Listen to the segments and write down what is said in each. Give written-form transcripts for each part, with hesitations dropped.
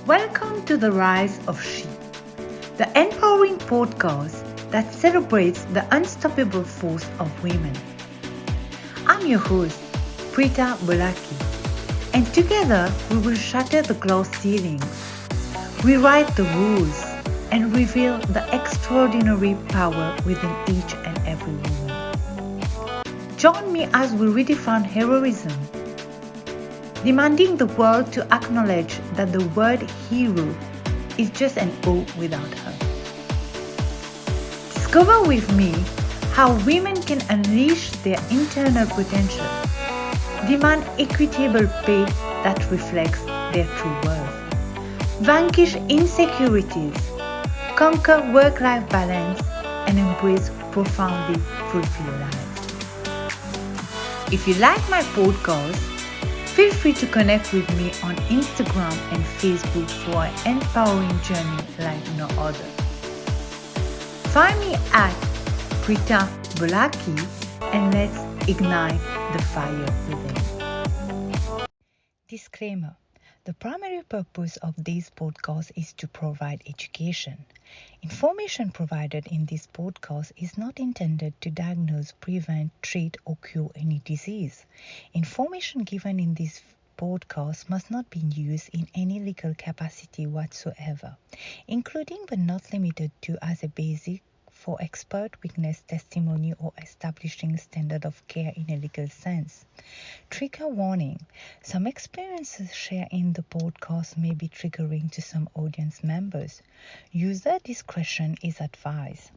Welcome to the Rise of She, the empowering podcast that celebrates the unstoppable force of women. I'm your host, Bindu Bodanapu, and together we will shatter the glass ceilings, rewrite the rules, and reveal the extraordinary power within each and every woman. Join me as we redefine heroism, demanding the world to acknowledge that the word hero is just an O without her. Discover with me how women can unleash their internal potential, demand equitable pay that reflects their true worth, vanquish insecurities, conquer work-life balance, and embrace profoundly fulfilled lives. If you like my podcast, feel free to connect with me on Instagram and Facebook for an empowering journey like no other. Find me at Bindu Bodanapu and let's ignite the fire within. Disclaimer: the primary purpose of this podcast is to provide education. Information provided in this podcast is not intended to diagnose, prevent, treat, or cure any disease. Information given in this podcast must not be used in any legal capacity whatsoever, including but not limited to as a basis for expert witness testimony or establishing standard of care in a legal sense. Trigger warning: some experiences shared in the podcast may be triggering to some audience members. User discretion is advised.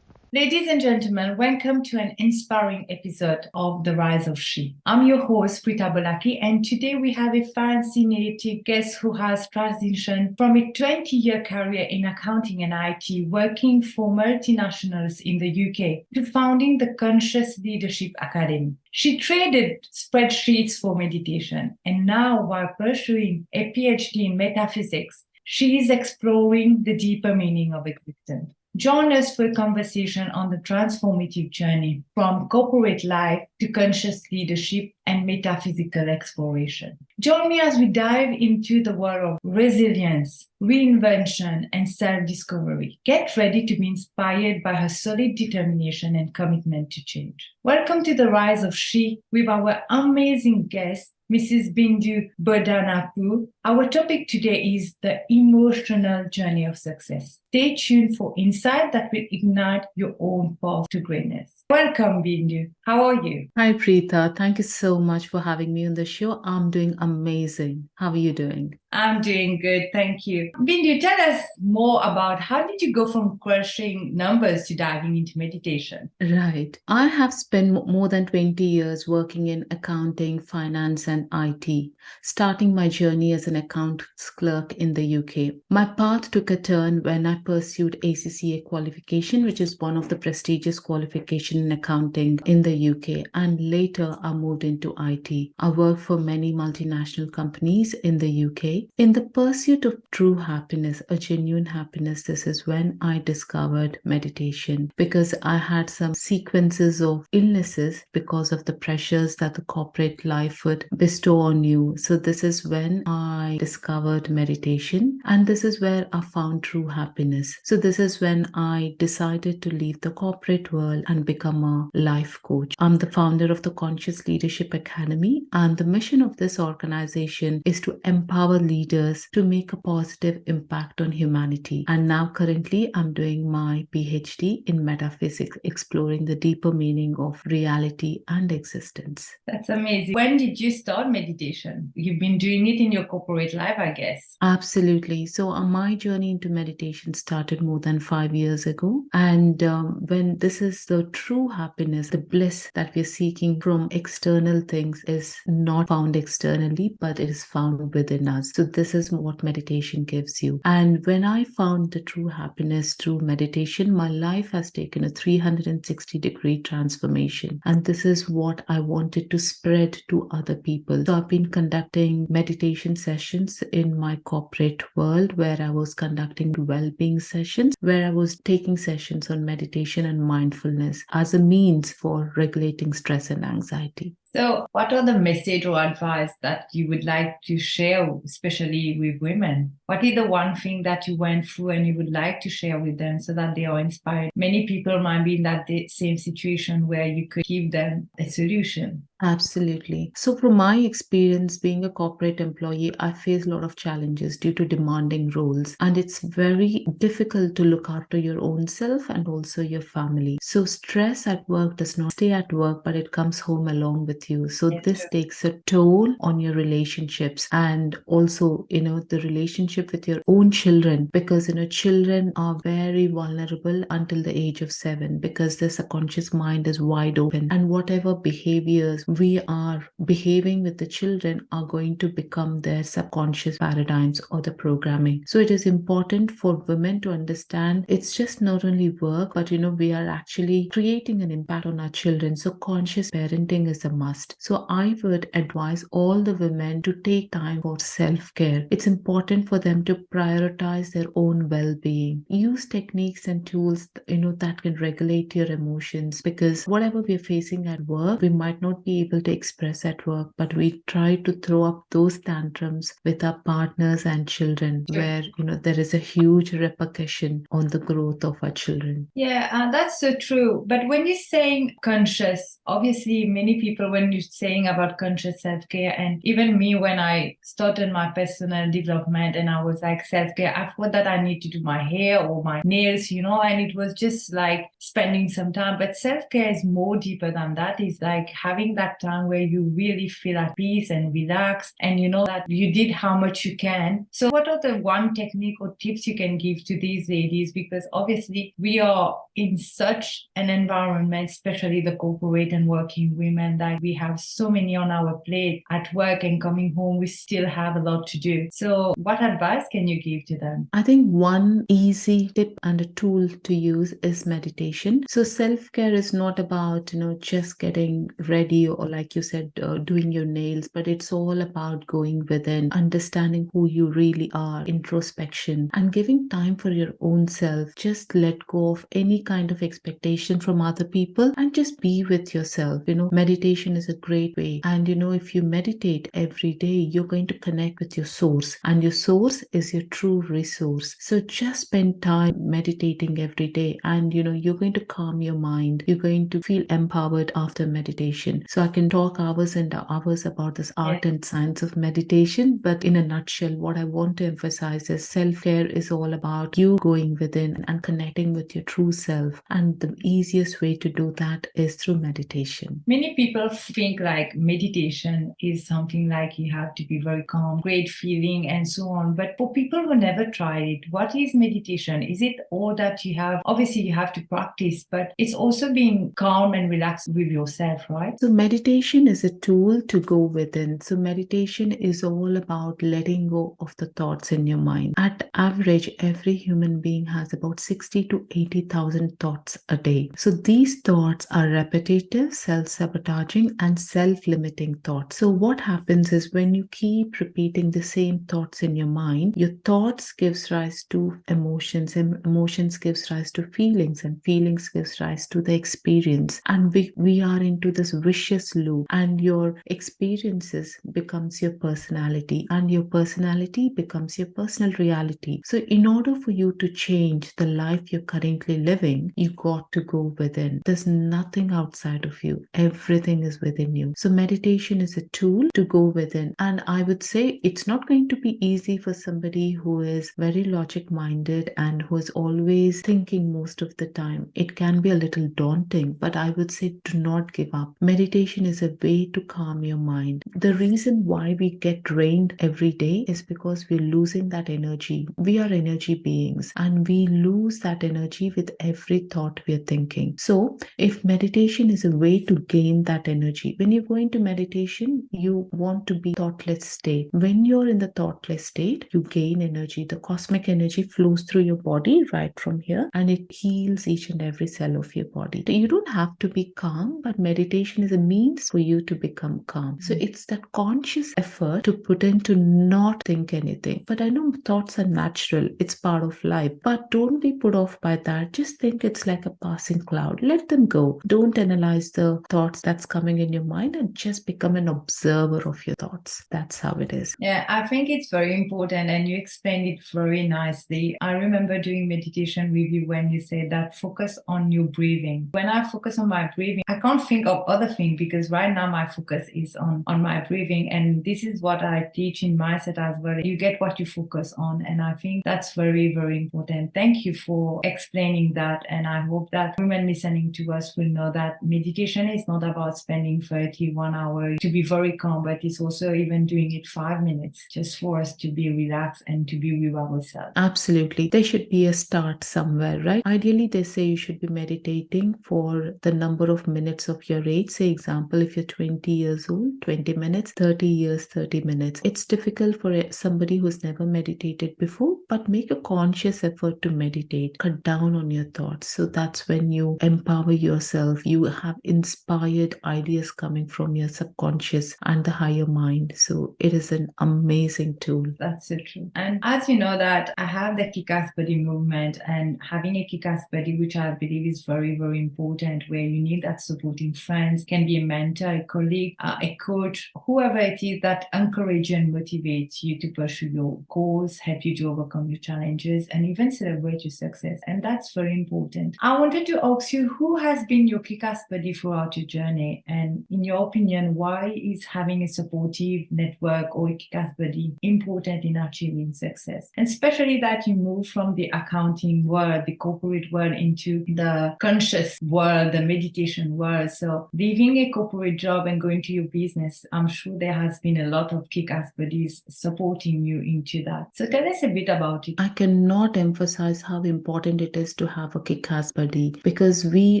Ladies and gentlemen, welcome to an inspiring episode of The Rise of She. I'm your host, Bindu Bodanapu, and today we have a fascinating guest who has transitioned from a 20-year career in accounting and IT, working for multinationals in the UK, to founding the Conscious Leadership Academy. She traded spreadsheets for meditation, and now, while pursuing a PhD in metaphysics, she is exploring the deeper meaning of existence. Join us for a conversation on the transformative journey from corporate life to conscious leadership and metaphysical exploration. Join me as we dive into the world of resilience, reinvention, and self-discovery. Get ready to be inspired by her solid determination and commitment to change. Welcome to the Rise of She with our amazing guest, Mrs. Bindu Bodanapu. Our topic today is the emotional journey of success. Stay tuned for insight that will ignite your own path to greatness. Welcome, Bindu. How are you? Hi, Preeta. Thank you so much for having me on the show. I'm doing amazing. How are you doing? I'm doing good, thank you. Bindu, tell us more about how did you go from crushing numbers to diving into meditation? Right. I have spent more than 20 years working in accounting, finance, and IT, starting my journey as an accounts clerk in the UK. My path took a turn when I pursued ACCA qualification, which is one of the prestigious qualifications in accounting in the UK, and later I moved into IT. I worked for many multinational companies in the UK. In the pursuit of true happiness, a genuine happiness, this is when I discovered meditation, because I had some sequences of illnesses because of the pressures that the corporate life would bestow on you. So this is when I discovered meditation, and this is where I found true happiness. So this is when I decided to leave the corporate world and become a life coach. I'm the founder of the Conscious Leadership Academy, and the mission of this organization is to empower leaders to make a positive impact on humanity. And now currently I'm doing my PhD in metaphysics, exploring the deeper meaning of reality and existence. That's amazing. When did you start meditation? You've been doing it in your corporate life, I guess. Absolutely. So my journey into meditation started more than 5 years ago. And when this is the true happiness, the bliss that we're seeking from external things is not found externally, but it is found within us. So this is what meditation gives you. And when I found the true happiness through meditation, my life has taken a 360-degree transformation. And this is what I wanted to spread to other people. So I've been conducting meditation sessions in my corporate world, where I was conducting well-being sessions, where I was taking sessions on meditation and mindfulness as a means for regulating stress and anxiety. So, what are the message or advice that you would like to share, especially with women? What is the one thing that you went through and you would like to share with them so that they are inspired? Many people might be in that same situation where you could give them a solution. Absolutely. So, from my experience being a corporate employee, I face a lot of challenges due to demanding roles, and it's very difficult to look after your own self and also your family. So, stress at work does not stay at work, but it comes home along with you. So, Yes, this sure. takes a toll on your relationships and also, the relationship with your own children, because, children are very vulnerable until the age of 7 because their subconscious mind is wide open, and whatever behaviors we are behaving with the children are going to become their subconscious paradigms or the programming. So it is important for women to understand it's just not only work, but we are actually creating an impact on our children. So conscious parenting is a must. So I would advise all the women to take time for self-care. It's important for them to prioritize their own well-being. Use techniques and tools that can regulate your emotions, because whatever we're facing at work, we might not be able to express at work, but we try to throw up those tantrums with our partners and children, Sure. where there is a huge repercussion on the growth of our children. Yeah, that's so true. But when you're saying conscious, obviously many people, when you're saying about conscious self-care, and even me when I started my personal development and I was like self-care, I thought that I need to do my hair or my nails, and it was just like spending some time. But self-care is more deeper than that. It's like having that time where you really feel at peace and relax, and you know that you did how much you can. So what are the one technique or tips you can give to these ladies? Because obviously we are in such an environment, especially the corporate and working women, that we have so many on our plate at work, and coming home we still have a lot to do. So what advice can you give to them? I think one easy tip and a tool to use is meditation. So self-care is not about, just getting ready or, like you said, doing your nails, but it's all about going within, understanding who you really are, introspection, and giving time for your own self. Just let go of any kind of expectation from other people and just be with yourself. Meditation is a great way. And, if you meditate every day, you're going to connect with your source, and your source is your true resource. So just spend time meditating every day, and you're going to calm your mind. You're going to feel empowered after meditation. So I can talk hours and hours about this art and science of meditation, but in a nutshell, what I want to emphasize is self-care is all about you going within and connecting with your true self, and the easiest way to do that is through meditation. Many people think like meditation is something like you have to be very calm, great feeling, and so on. But for people who never tried it, what is meditation? Is it all that you have? Obviously, you have to practice, but it's also being calm and relaxed with yourself, right? So meditation is a tool to go within. So meditation is all about letting go of the thoughts in your mind. At average, every human being has about 60 to 80,000 thoughts a day. So these thoughts are repetitive, self-sabotaging, and self-limiting thoughts. So what happens is when you keep repeating the same thoughts in your mind, your thoughts gives rise to emotions, and emotions gives rise to feelings, and feelings gives rise to the experience. And we are into this vicious loop, and your experiences becomes your personality, and your personality becomes your personal reality. So in order for you to change the life you're currently living, you got to go within. There's nothing outside of you. Everything is within you. So meditation is a tool to go within. And I would say it's not going to be easy for somebody who is very logic minded and who is always thinking most of the time. It can be a little daunting, but I would say do not give up. Meditation is a way to calm your mind. The reason why we get drained every day is because we're losing that energy. We are energy beings, and we lose that energy with every thought we're thinking. So if meditation is a way to gain that energy, when you go into meditation, you want to be thoughtless state. When you're in the thoughtless state, you gain energy. The cosmic energy flows through your body right from here, and it heals each and every cell of your body. You don't have to be calm, but meditation is a means for you to become calm. So it's that conscious effort to put in to not think anything. But I know thoughts are natural, it's part of life. But don't be put off by that. Just think it's like a passing cloud. Let them go. Don't analyze the thoughts that's coming in your mind and just become an observer of your thoughts. That's how it is. Yeah, I think it's very important, and you explained it very nicely. I remember doing meditation with you when you said that focus on your breathing. When I focus on my breathing, I can't think of other things because right now my focus is on my breathing. And this is what I teach in mindset as well. You get what you focus on. And I think that's very, very important. Thank you for explaining that. And I hope that women listening to us will know that meditation is not about spending 31 hours to be very calm, but it's also even doing it 5 minutes just for us to be relaxed and to be with ourselves. Absolutely. There should be a start somewhere, right? Ideally, they say you should be meditating for the number of minutes of your age. Say, example, if you're 20 years old, 20 minutes, 30 years, 30 minutes. It's difficult for somebody who's never meditated before, but make a conscious effort to meditate. Cut down on your thoughts. So that's when you empower yourself. You have inspired ideas coming from your subconscious and the higher mind. So it is an amazing tool. That's so true. And as you know that I have the kick-ass buddy movement, and having a kick-ass buddy, which I believe is very, very important, where you need that supporting friends, can be a mentor, a colleague, a coach, whoever it is that encourages and motivates you to pursue your goals, help you to overcome your challenges, and even celebrate your success. And that's very important. I wanted to ask you, who has been your kick-ass buddy throughout your journey? And in your opinion, why is having a supportive network or a kick-ass buddy important in achieving success? And especially that you move from the accounting world, the corporate world, into the conscious world, the meditation world. So leaving a corporate job and going to your business, I'm sure there has been a lot of kick-ass buddies supporting you into that. So tell us a bit about it. I cannot emphasize how important it is to have a kick-ass buddy, because we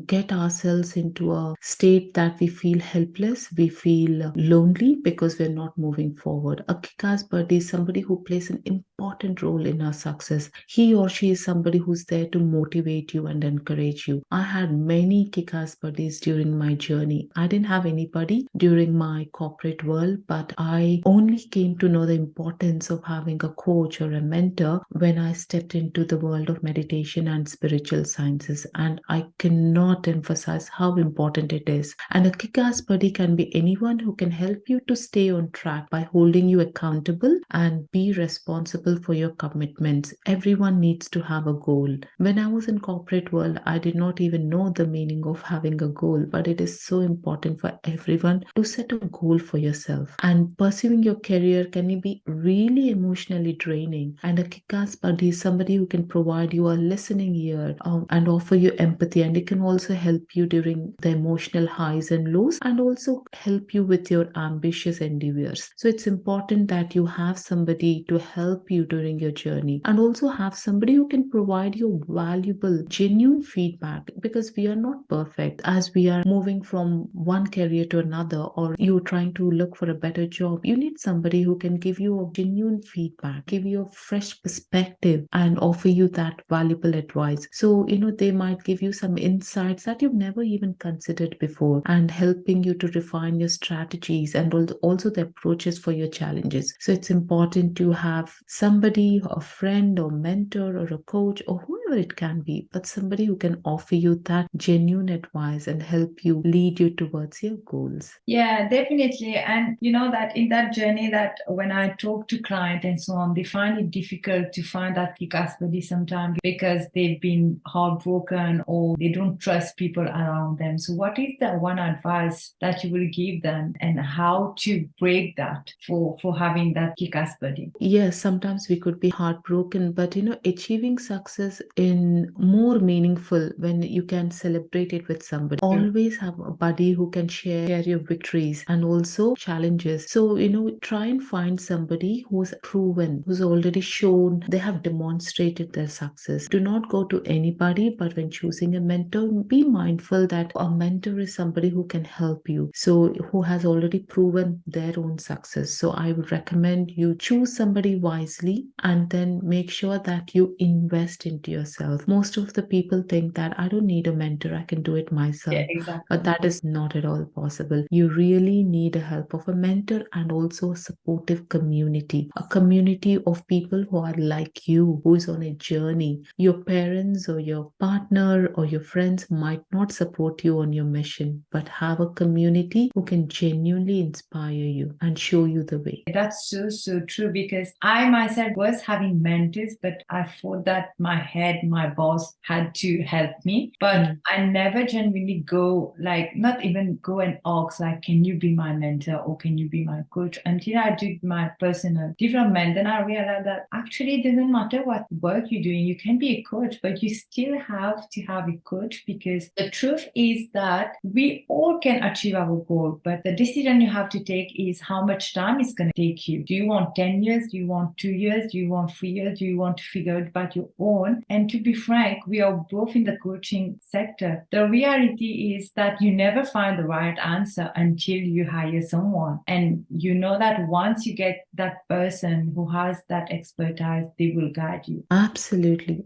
get ourselves into a state that we feel helpless, we feel lonely because we're not moving forward. A kick-ass buddy is somebody who plays an important role in our success. He or she is somebody who's there to motivate you and encourage you. I had many kick-ass buddies during my journey. I didn't have anybody during my corporate world, but I only came to know the importance of having a coach or a mentor when I stepped into the world of meditation and spiritual sciences. And I cannot emphasize how important it is. And a kick-ass buddy can be anyone who can help you to stay on track by holding you accountable and be responsible for your commitments. Everyone needs to have a goal. When I was in corporate world, I did not even know the meaning of having a goal, but it is so important for everyone to set a goal for yourself. And pursuing your career can be really emotionally draining. And a kick-ass buddy is somebody who can provide you a listening ear and offer you empathy. And it can also help you during the emotional highs and lows, and also help you with your ambitious endeavors. So it's important that you have somebody to help you during your journey, and also have somebody who can provide you valuable, genuine feedback, because we are not perfect. As we are moving from one career to another, or you're trying to look for a better job, you need somebody who can give you a genuine feedback, give you a fresh perspective, and offer you that valuable advice. So, they might give you some insights that you've never even considered before, and helping you to refine your strategies and also the approaches for your challenges. So it's important to have somebody, a friend or mentor or a coach or whoever it can be, but somebody who can offer you that genuine advice and help you lead you towards your goals. Yeah, definitely. And you know that in that journey, that when I talk to clients and so on, they find it difficult to find that kick-ass buddy sometimes because they've been heartbroken or they don't trust people around them. So what is the one advice that you will give them, and how to break that for having that kick-ass buddy? Yes, sometimes we could be heartbroken, but achieving success in more meaningful when you can celebrate it with somebody. Always have a buddy who can share your victories and also challenges. So, try and find somebody who's proven, who's already shown, they have demonstrated their success. Do not go to anybody, but when choosing a mentor, be mindful that a mentor is somebody who can help you. So, who has already proven their own success. So, I would recommend you choose somebody wisely and then make sure that you invest into yourself. Most of the people think that I don't need a mentor, I can do it myself. Yeah, exactly. But that is not not at all possible. You really need the help of a mentor and also a supportive community, a community of people who are like you, who is on a journey. Your parents or your partner or your friends might not support you on your mission, but have a community who can genuinely inspire you and show you the way. That's so true, because I myself was having mentors, but I thought that my boss had to help me. But I never genuinely go, like, not even go and ask, like, can you be my mentor or can you be my coach? Until I did my personal development, then I realized that actually it doesn't matter what work you're doing. You can be a coach, but you still have to have a coach, because the truth is that we all can achieve our goal, but the decision you have to take is how much time it's going to take you. Do you want 10 years? Do you want 2 years? Do you want 3 years? Do you want to figure it about your own? And to be frank, we are both in the coaching sector. The reality is that you never find the right answer until you hire someone. And you know that once you get that person who has that expertise, they will guide you. Absolutely.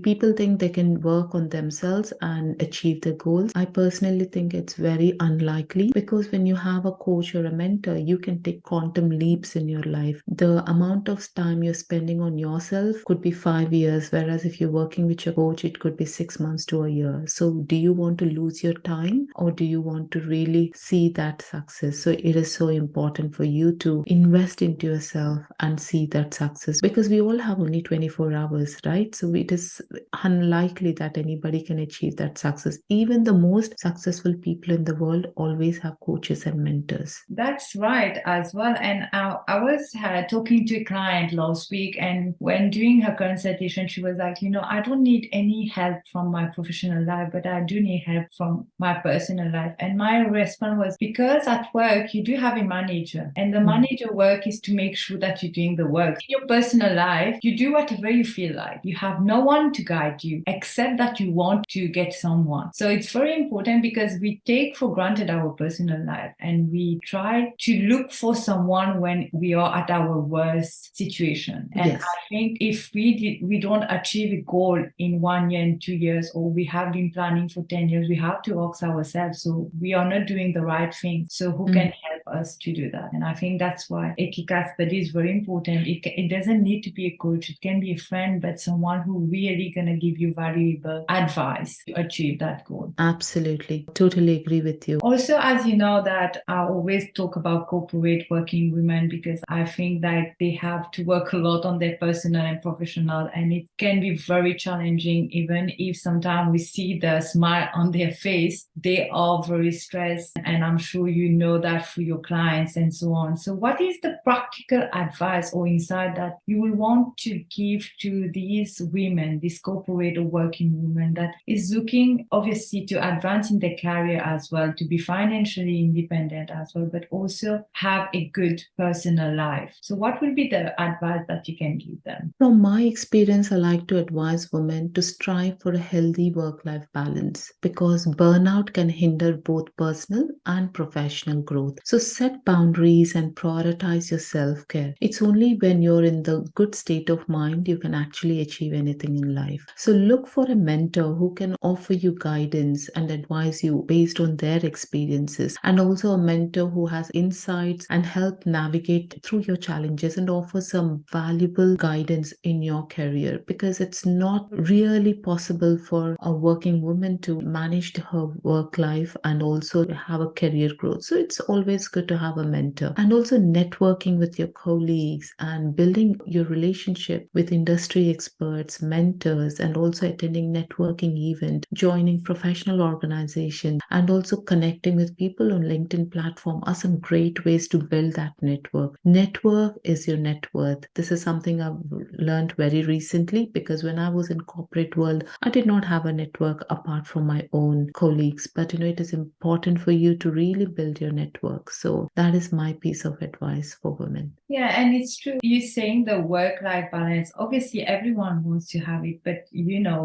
People think they can work on themselves and achieve their goals. I personally think it's very unlikely, because when you have a coach or a mentor, you can take quantum leaps in your life. The amount of time you're spending on yourself could be 5 years, whereas if you're working with your coach, it could be 6 months to a year. So do you want to lose your time, or do you want to really see that success? So it is so important for you to invest into yourself and see that success, because we all have only 24 hours, right? So it is unlikely that anybody can achieve that success. Even the most successful people in the world always have coaches and mentors. That's right as well. And I was talking to a client last week, and when doing her consultation, she was like, I don't need any help from my professional life, but I do need help from my personal life. And my response was, because at work, you do have a manager, and the manager work is to make sure that you're doing the work. In your personal life, you do whatever you feel like. You have no one to guide you except that you want to get someone. So it's very important, because we take for granted our personal life, and we try to look for someone when we are at our worst situation. And Yes. I think if we don't achieve a goal in 1 year and 2 years, or we have been planning for 10 years, we have to ask ourselves, so we are not doing the right thing. So who can help us to do that? And I think that's why a kick-ass buddy is very important. It doesn't need to be a coach. It can be a friend, but someone who really going to give you valuable advice to achieve that goal. Absolutely. Totally agree with you. Also, as you know, that I always talk about corporate working women, because I think that they have to work a lot on their personal and professional, and it can be very challenging. Even if sometimes we see the smile on their face, they are very stressed, and I'm sure you know that for your clients and so on. So what is the practical advice or insight that you will want to give to these women, these corporate or working women that is looking obviously to advance in their career as well, to be financially independent as well, but also have a good personal life? So what will be the advice that you can give them? From my experience, I like to advise women to strive for a healthy work-life balance, because burnout can hinder both personal and professional growth. So set boundaries and prioritize your self-care. It's only when you're in the good state of mind you can actually achieve anything in life. So look for a mentor who can offer you guidance and advise you based on their experiences, and also a mentor who has insights and help navigate through your challenges and offer some valuable guidance in your career, because it's not really possible for a working woman to manage her work life and also have a career growth. So it's always good to have a mentor. And also networking with your colleagues and building your relationship with industry experts, mentors, and also attending networking events, joining professional organizations, and also connecting with people on LinkedIn platform are some great ways to build that network. Network is your net worth. This is something I've learned very recently, because when I was in corporate world, I did not have a network apart from my own colleagues. But it is important for you to really build your network. So So that is my piece of advice for women. Yeah, and it's true. You're saying the work-life balance. Obviously, everyone wants to have it, but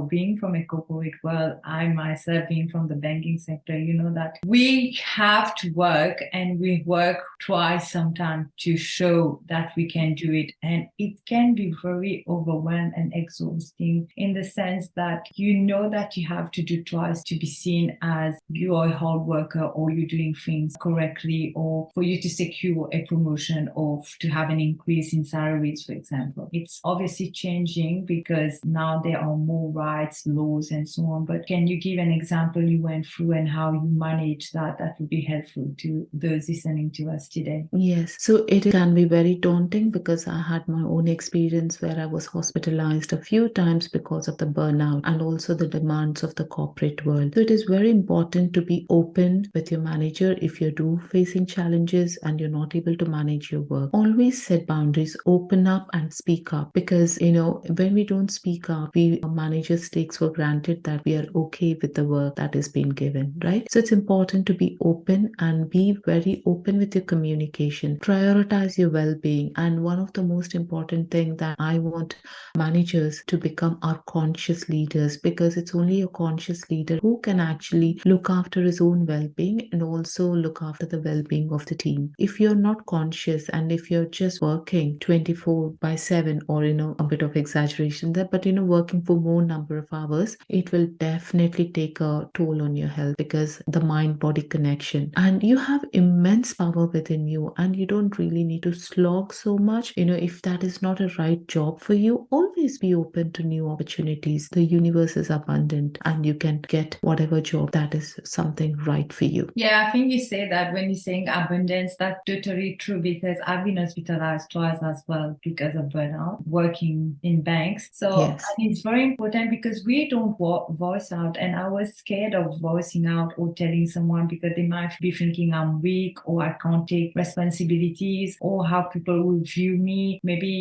being from a corporate world, I myself being from the banking sector, that we have to work and we work twice sometimes to show that we can do it. And it can be very overwhelming and exhausting in the sense that that you have to do twice to be seen as you are a hard worker or you're doing things correctly or for you to secure a promotion or to have an increase in salaries, for example. It's obviously changing because now there are more rights, laws, and so on. But can you give an example you went through and how you manage that? That would be helpful to those listening to us today. Yes, so it can be very daunting because I had my own experience where I was hospitalized a few times because of the burnout and also the demands of the corporate world. So it is very important to be open with your manager if you're facing challenges and you're not able to manage your work. Always set boundaries, open up and speak up because, when we don't speak up, our managers takes for granted that we are okay with the work that is being given, right? So it's important to be open and be very open with your communication. Prioritize your well-being. And one of the most important thing that I want managers to become are conscious leaders, because it's only a conscious leader who can actually look after his own well-being and also look after the well-being of the team. If you're not conscious and if you're just working 24/7 or a bit of exaggeration there, but working for more number of hours, it will definitely take a toll on your health because the mind-body connection, and you have immense power within you and you don't really need to slog so much. If that is not a right job for you, always be open to new opportunities. The universe is abundant and you can get whatever job that is something right for you. Yeah, I think you say that when you're saying abundance, that's totally true because I've been hospitalized twice as well because of burnout, working in banks. So Yes. and it's very important because we don't voice out, and I was scared of voicing out or telling someone because they might be thinking I'm weak or I can't take responsibilities or how people will view me. Maybe,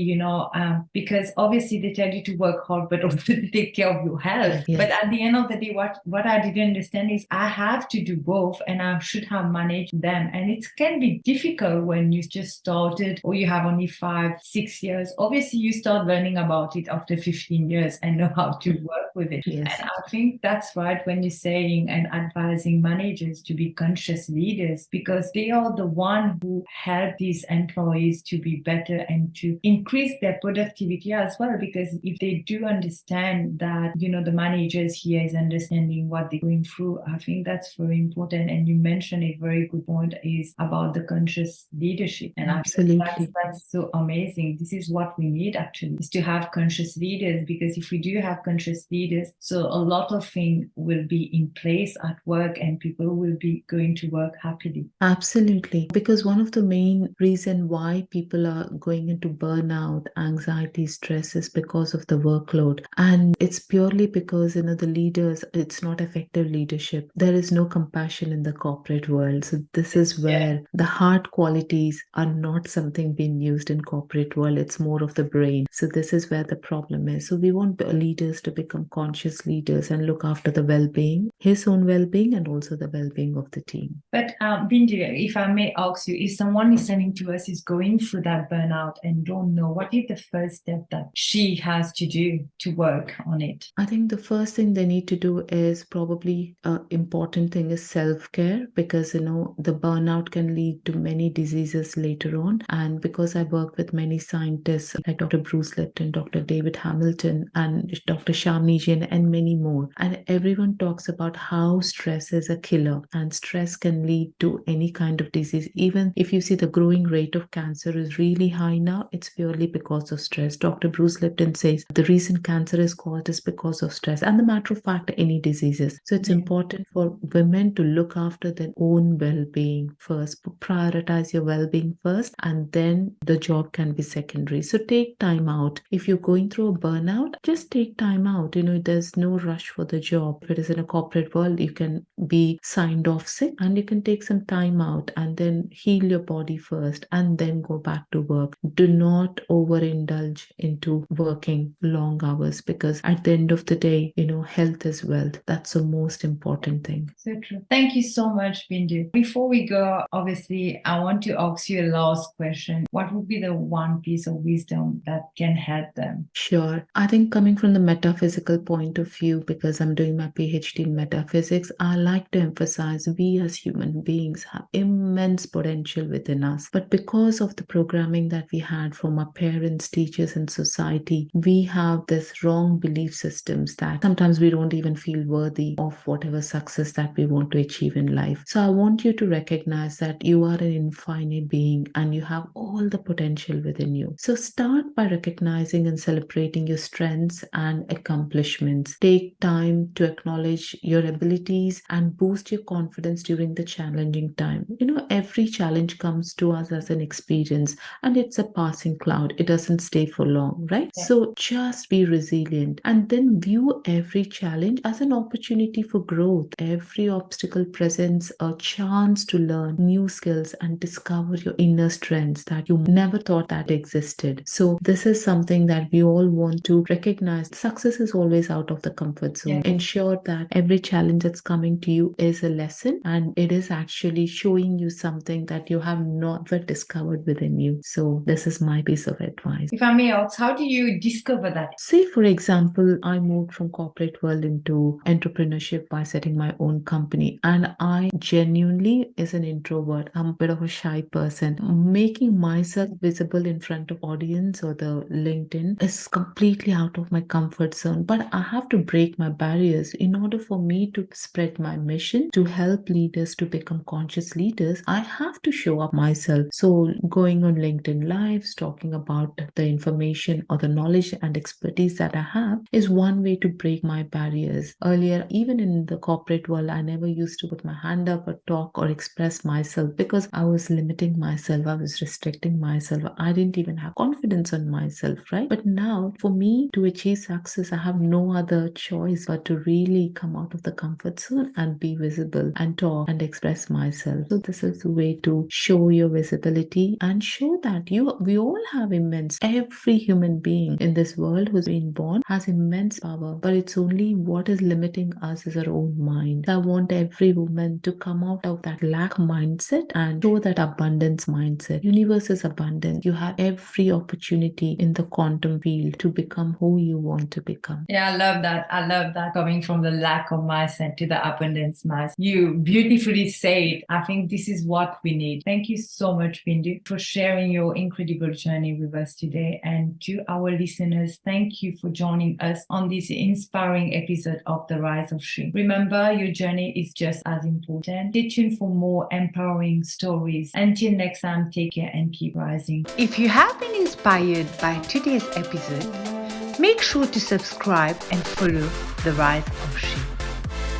because obviously they tell you to work hard, but also to take care of your health. Yes. But at the end of the day, what I didn't understand is I have to do both and I should have managed them. And it can be difficult when you just started or you have only 5-6 years. Obviously, you start learning about it after 15 years and know how to work with it. Yes. And I think that's right when you're saying and advising managers to be conscious leaders because they are the one who help these employees to be better and to increase their productivity as well. Because if they do understand that, the managers here is understanding what they're going through, I think that's very important. And you mentioned a very good point is about the conscious leadership. And absolutely, I think that's so amazing. This is what we need actually, is to have conscious leaders, because if we do have conscious leaders, so a lot of things will be in place at work and people will be going to work happily. Absolutely. Because one of the main reason why people are going into burnout, anxiety, stress is because of the workload. And it's purely because, the leaders, it's not effective leadership. There is no compassion in the corporate world. So this is where the hard qualities are not something being used in corporate world. It's more of the brain. So this is where the problem is. So we want leaders to become conscious leaders and look after the well-being, his own well-being and also the well-being of the team. But Bindu, if I may ask you, if someone listening to us is going through that burnout and don't know, what is the first step that she has to do to work on it? I think the first thing they need to do is probably important thing is self-care, because the burnout can lead to many diseases later on. And because I work with many scientists like Dr. Bruce Lipton, Dr. David Hamilton, and Dr. Shamini Jain, and many more, and everyone talks about how stress is a killer and stress can lead to any kind of disease. Even if you see the growing rate of cancer is really high now, it's purely because of stress. Dr. Bruce Lipton says the reason cancer is caused is because of stress, and the matter of fact, any diseases. So it's important for women to look after their own well-being first, prioritize your well-being first, and then the job can be secondary. So take time out. If you're going through a burnout, just take time out. there's no rush for the job. If it is in a corporate world, you can be signed off sick and you can take some time out and then heal your body first and then go back to work. Do not overindulge into working long hours, because at the end of the day, health is wealth. That's the most important thing. So true. Thank you so much, Bindu. Before we go, obviously, I want to ask you a last question. What would be the one piece of wisdom that can help them? Sure. I think coming from the metaphysical point of view, because I'm doing my PhD in metaphysics, I like to emphasize we as human beings have immense potential within us. But because of the programming that we had from our parents, teachers, and society, we have this wrong belief systems that sometimes we don't even feel worthy of whatever success that we want to achieve in life. So I want you to recognize that you are an infinite being and you have all the potential within you. So start by recognizing and celebrating your strengths and accomplishments. Take time to acknowledge your abilities and boost your confidence during the challenging time. Every challenge comes to us as an experience and it's a passing cloud. It doesn't stay for long, right? Yeah. So just be resilient and then view every challenge as an opportunity for growth. Every obstacle presents a chance to learn new skills and discover your inner strengths that you never thought that existed. So this is something that we all want to recognize. Success is always out of the comfort zone. Yeah. Ensure that every challenge that's coming to you is a lesson and it is actually showing you something that you have not yet discovered within you. So this is my piece of advice. If I may ask, how do you discover that? Say, for example, I moved from corporate world into entrepreneurship by setting my own company, and I genuinely is an introvert. I'm a bit of a shy person. Making myself visible in front of audience or the LinkedIn is completely out of my comfort zone, but I have to break my barriers in order for me to spread my mission to help leaders to become conscious leaders. I have to show up myself. So going on LinkedIn lives, talking about the information or the knowledge and expertise that I have is one way to break my barriers. Earlier, even in the corporate world, I never used to put my hand up or talk or express myself because I was limiting myself. I was restricting myself. I didn't even have confidence on myself, right? But now for me to achieve success, I have no other choice but to really come out of the comfort zone and be visible and talk and express myself. So this is the way to show your visibility and show that we all have immense, every human being in this world who's been born has immense power, but it's only what is limiting us is our own mind. I want every woman to come out of that lack mindset and show that abundance mindset. Universe is abundant. You have every opportunity in the quantum field to become who you want to become. Yeah, I love that. I love that, coming from the lack of mindset to the abundance mindset. You beautifully said. I think this is what we need. Thank you so much, Bindu, for sharing your incredible journey with us today. And to our listeners, thank you for joining us on this inspiring episode of The Rise of She. Remember, your journey is just as important. Stay tuned for more empowering stories. Until next time, take care and keep rising. If you have been inspired by today's episode, make sure to subscribe and follow The Rise of She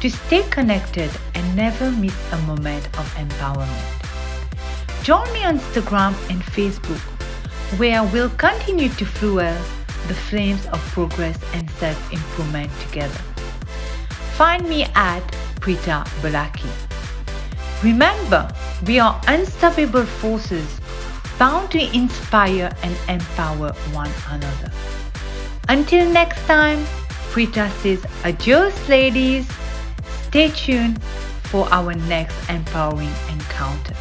to stay connected and never miss a moment of empowerment. Join me on Instagram and Facebook, where we'll continue to fuel the flames of progress and self-improvement together. Find me at Bindu Bodanapu. Remember, we are unstoppable forces bound to inspire and empower one another. Until next time, Bindu says adios, ladies. Stay tuned for our next empowering encounter.